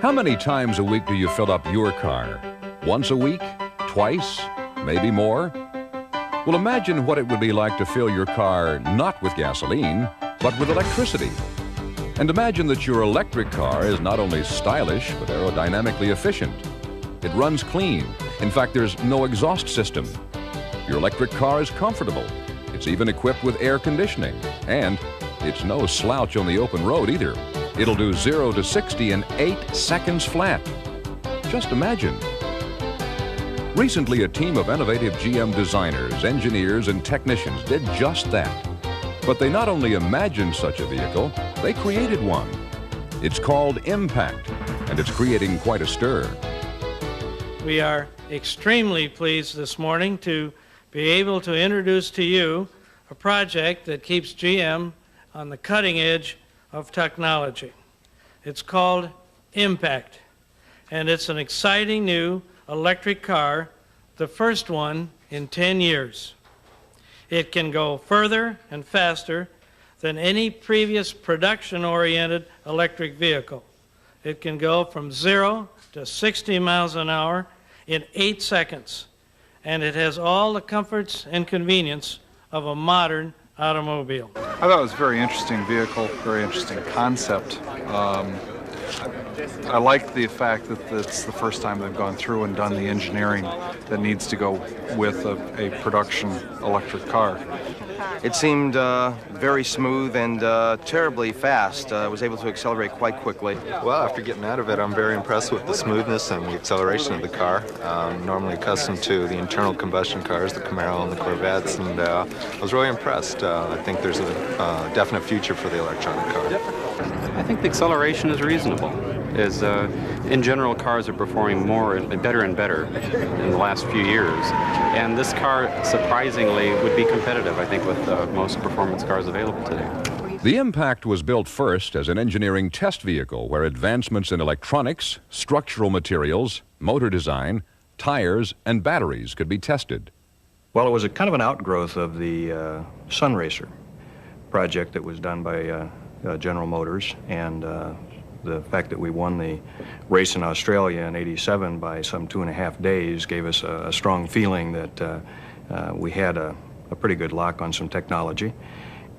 How many times a week do you fill up your car? Once a week? Twice? Maybe more? Well, imagine what it would be like to fill your car not with gasoline, but with electricity. And imagine that your electric car is not only stylish, but aerodynamically efficient. It runs clean. In fact, there's no exhaust system. Your electric car is comfortable. It's even equipped with air conditioning. And it's no slouch on the open road either. It'll do 0 to 60 in 8 seconds flat. Just imagine. Recently, a team of innovative GM designers, engineers, and technicians did just that. But they not only imagined such a vehicle, they created one. It's called Impact, and it's creating quite a stir. We are extremely pleased this morning to be able to introduce to you a project that keeps GM on the cutting edge of technology. It's called Impact, and it's an exciting new electric car, the first one in 10 years. It can go further and faster than any previous production-oriented electric vehicle. It can go from 0 to 60 miles an hour in 8 seconds, and it has all the comforts and convenience of a modern automobile. I thought it was a very interesting vehicle, very interesting concept. I like the fact that it's the first time they've gone through and done the engineering that needs to go with a production electric car. It seemed very smooth and terribly fast. I was able to accelerate quite quickly. Well, after getting out of it, I'm very impressed with the smoothness and the acceleration of the car. I'm normally accustomed to the internal combustion cars, the Camaro and the Corvettes, and I was really impressed. I think there's a definite future for the electronic car. I think the acceleration is reasonable. In general, cars are performing more and better in the last few years. And this car, surprisingly, would be competitive, I think, with most performance cars available today. The Impact was built first as an engineering test vehicle where advancements in electronics, structural materials, motor design, tires, and batteries could be tested. Well, it was a kind of an outgrowth of the Sun Racer project that was done by General Motors, and the fact that we won the race in Australia in '87 by some 2.5 days gave us a strong feeling that we had a pretty good lock on some technology.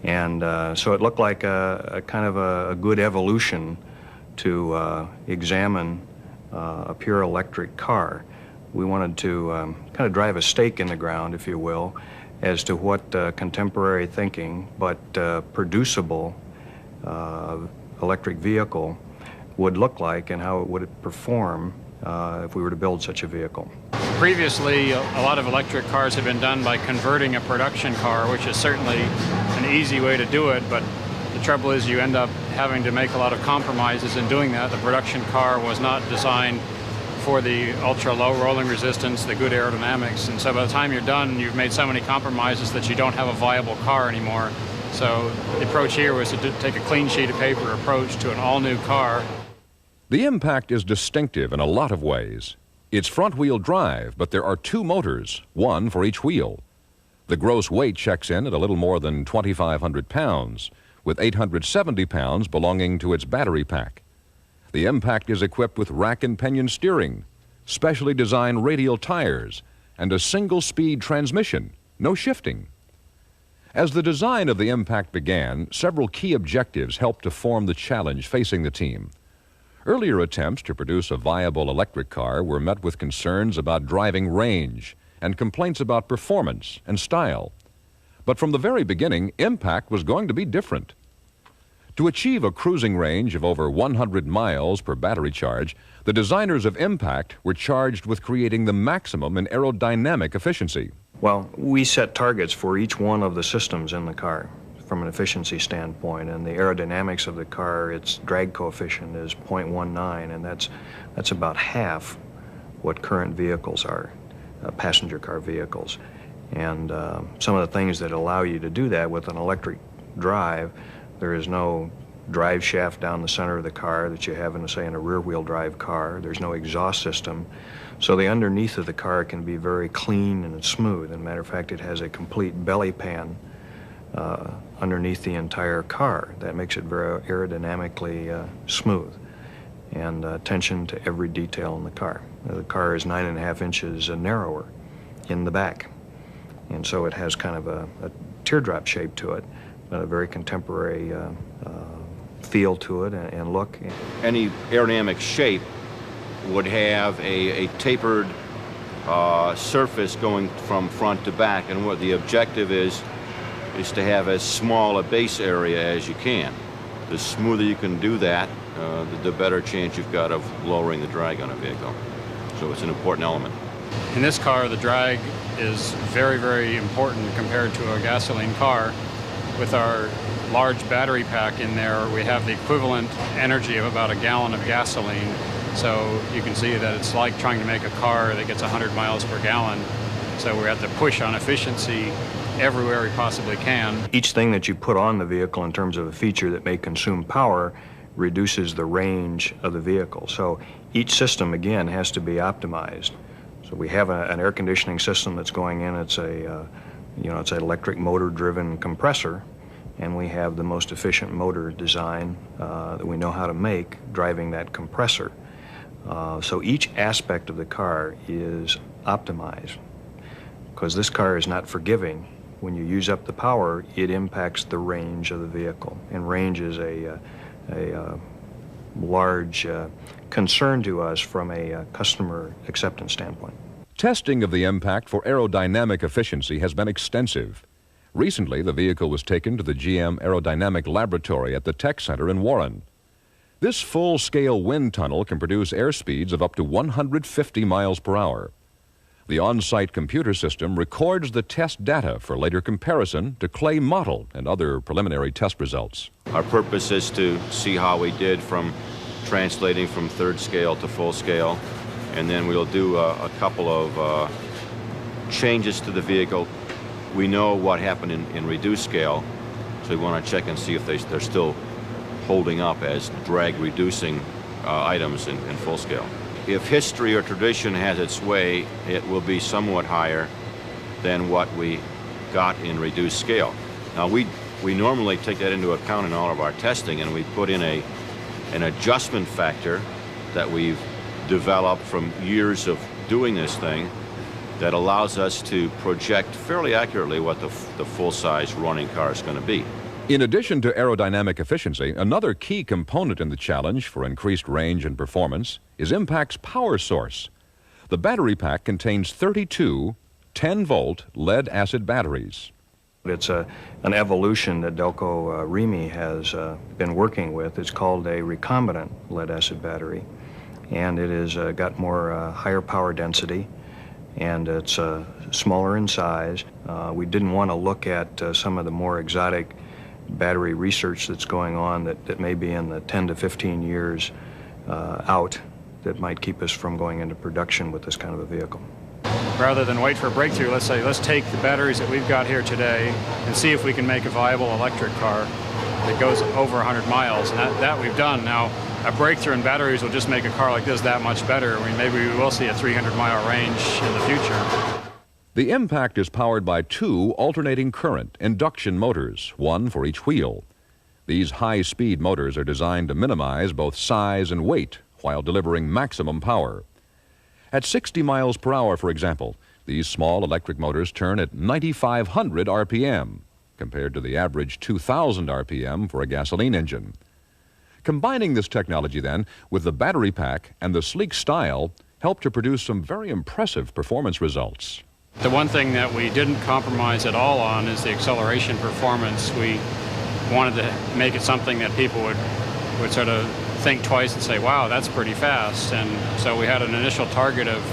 And so it looked like a kind of a good evolution to examine a pure electric car. We wanted to kind of drive a stake in the ground, if you will, as to what contemporary thinking but producible electric vehicle would look like and how it would perform if we were to build such a vehicle. Previously, a lot of electric cars have been done by converting a production car, which is certainly an easy way to do it, but the trouble is you end up having to make a lot of compromises in doing that. The production car was not designed for the ultra-low rolling resistance, the good aerodynamics, and so by the time you're done, you've made so many compromises that you don't have a viable car anymore. So the approach here was to take a clean sheet of paper approach to an all-new car. The Impact is distinctive in a lot of ways. It's front-wheel drive, but there are 2 motors, one for each wheel. The gross weight checks in at a little more than 2,500 pounds, with 870 pounds belonging to its battery pack. The Impact is equipped with rack and pinion steering, specially designed radial tires, and a single-speed transmission, no shifting. As the design of the Impact began, several key objectives helped to form the challenge facing the team. Earlier attempts to produce a viable electric car were met with concerns about driving range and complaints about performance and style. But from the very beginning, Impact was going to be different. To achieve a cruising range of over 100 miles per battery charge, the designers of Impact were charged with creating the maximum in aerodynamic efficiency. Well, we set targets for each one of the systems in the car from an efficiency standpoint, and the aerodynamics of the car, its drag coefficient is 0.19, and that's about half what current vehicles are, passenger car vehicles. And some of the things that allow you to do that with an electric drive, there is no drive shaft down the center of the car that you have in, say, in a rear-wheel drive car. There's no exhaust system. So the underneath of the car can be very clean and smooth. As a matter of fact, it has a complete belly pan underneath the entire car. That makes it very aerodynamically smooth. and attention to every detail in the car. The car is 9.5 inches narrower in the back, and so it has kind of a teardrop shape to it, a very contemporary feel to it and look. Any aerodynamic shape would have a tapered surface going from front to back, and what the objective is to have as small a base area as you can. The smoother you can do that, the better chance you've got of lowering the drag on a vehicle. So it's an important element. In this car, the drag is very, very important compared to a gasoline car. With our large battery pack in there, we have the equivalent energy of about a gallon of gasoline. So you can see that it's like trying to make a car that gets 100 miles per gallon. So we have to push on efficiency everywhere we possibly can. Each thing that you put on the vehicle in terms of a feature that may consume power reduces the range of the vehicle. So each system, again, has to be optimized. So we have an air conditioning system that's going in. It's it's an electric motor-driven compressor, and we have the most efficient motor design that we know how to make driving that compressor. So each aspect of the car is optimized, because this car is not forgiving. When you use up the power, it impacts the range of the vehicle, and range is a large concern to us from a customer acceptance standpoint. Testing of the impact for aerodynamic efficiency has been extensive. Recently, the vehicle was taken to the GM Aerodynamic Laboratory at the Tech Center in Warren. This full-scale wind tunnel can produce airspeeds of up to 150 miles per hour. The on-site computer system records the test data for later comparison to Clay model and other preliminary test results. Our purpose is to see how we did from translating from third scale to full scale, and then we'll do a couple of changes to the vehicle. We know what happened in reduced scale, so we want to check and see if they're still holding up as drag-reducing items in full scale. If history or tradition has its way, it will be somewhat higher than what we got in reduced scale. Now, we normally take that into account in all of our testing, and we put in an adjustment factor that we've developed from years of doing this thing that allows us to project fairly accurately what the full-size running car is going to be. In addition to aerodynamic efficiency, another key component in the challenge for increased range and performance is Impact's power source. The battery pack contains 32 10-volt lead-acid batteries. It's an evolution that Delco Remy has been working with. It's called a recombinant lead-acid battery, and it has got more higher power density, and it's smaller in size. We didn't want to look at some of the more exotic battery research that's going on that may be in the 10 to 15 years out that might keep us from going into production with this kind of a vehicle. Rather than wait for a breakthrough, let's take the batteries that we've got here today and see if we can make a viable electric car that goes over 100 miles. And that we've done. Now, a breakthrough in batteries will just make a car like this that much better. I mean, maybe we will see a 300-mile range in the future. The Impact is powered by 2 alternating current induction motors, one for each wheel. These high-speed motors are designed to minimize both size and weight while delivering maximum power. At 60 miles per hour, for example, these small electric motors turn at 9,500 RPM, compared to the average 2,000 RPM for a gasoline engine. Combining this technology, then, with the battery pack and the sleek style helped to produce some very impressive performance results. The one thing that we didn't compromise at all on is the acceleration performance. We wanted to make it something that people would sort of think twice and say, wow, that's pretty fast. And so we had an initial target of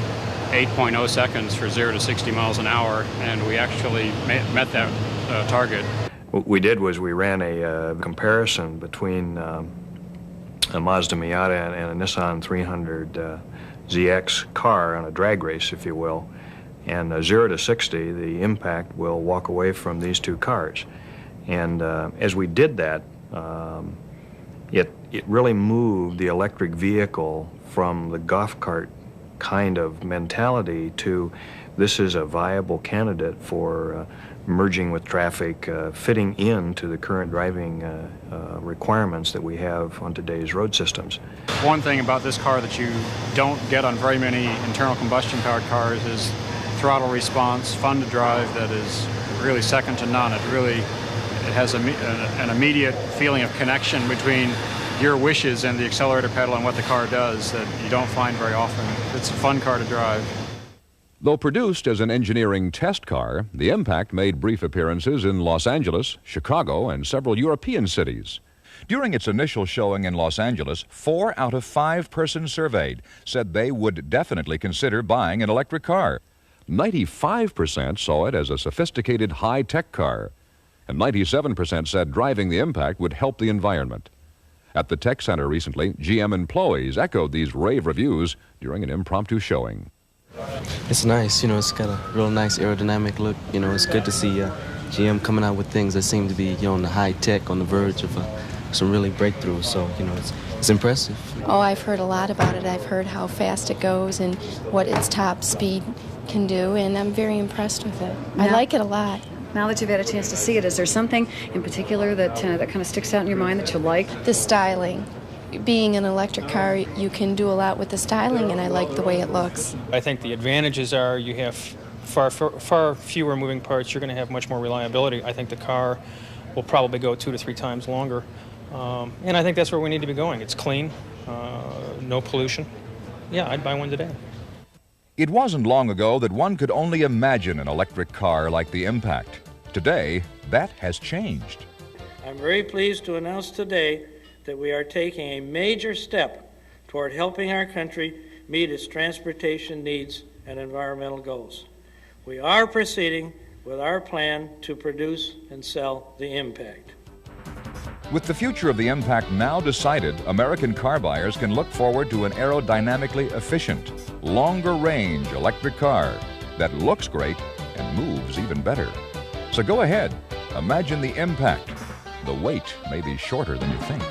8.0 seconds for 0 to 60 miles an hour, and we actually met that target. What we did was we ran a comparison between a Mazda Miata and a Nissan 300 ZX car on a drag race, if you will. And 0 to 60, the Impact will walk away from these two cars. And as we did that, it really moved the electric vehicle from the golf cart kind of mentality to this is a viable candidate for merging with traffic, fitting into the current driving requirements that we have on today's road systems. One thing about this car that you don't get on very many internal combustion powered cars is throttle response, fun to drive, that is really second to none. It has an immediate feeling of connection between your wishes and the accelerator pedal and what the car does that you don't find very often. It's a fun car to drive. Though produced as an engineering test car, the Impact made brief appearances in Los Angeles, Chicago, and several European cities. During its initial showing in Los Angeles, 4 out of 5 persons surveyed said they would definitely consider buying an electric car. 95% saw it as a sophisticated high-tech car, and 97% said driving the Impact would help the environment. At the Tech Center recently, GM employees echoed these rave reviews during an impromptu showing. It's nice, it's got a real nice aerodynamic look. It's good to see GM coming out with things that seem to be, on the high tech, on the verge of some really breakthroughs. So, it's impressive. Oh, I've heard a lot about it. I've heard how fast it goes and what its top speed can do, and I'm very impressed with it. I like it a lot. Now that you've had a chance to see it, is there something in particular that kind of sticks out in your mind that you like? The styling. Being an electric car, you can do a lot with the styling, and I like the way it looks. I think the advantages are you have far fewer moving parts. You're going to have much more reliability. I think the car will probably go 2 to 3 times longer. And I think that's where we need to be going. It's clean, no pollution. Yeah, I'd buy one today. It wasn't long ago that one could only imagine an electric car like the Impact. Today, that has changed. I'm very pleased to announce today that we are taking a major step toward helping our country meet its transportation needs and environmental goals. We are proceeding with our plan to produce and sell the Impact. With the future of the Impact now decided, American car buyers can look forward to an aerodynamically efficient, longer-range electric car that looks great and moves even better. So go ahead, imagine the Impact. The wait may be shorter than you think.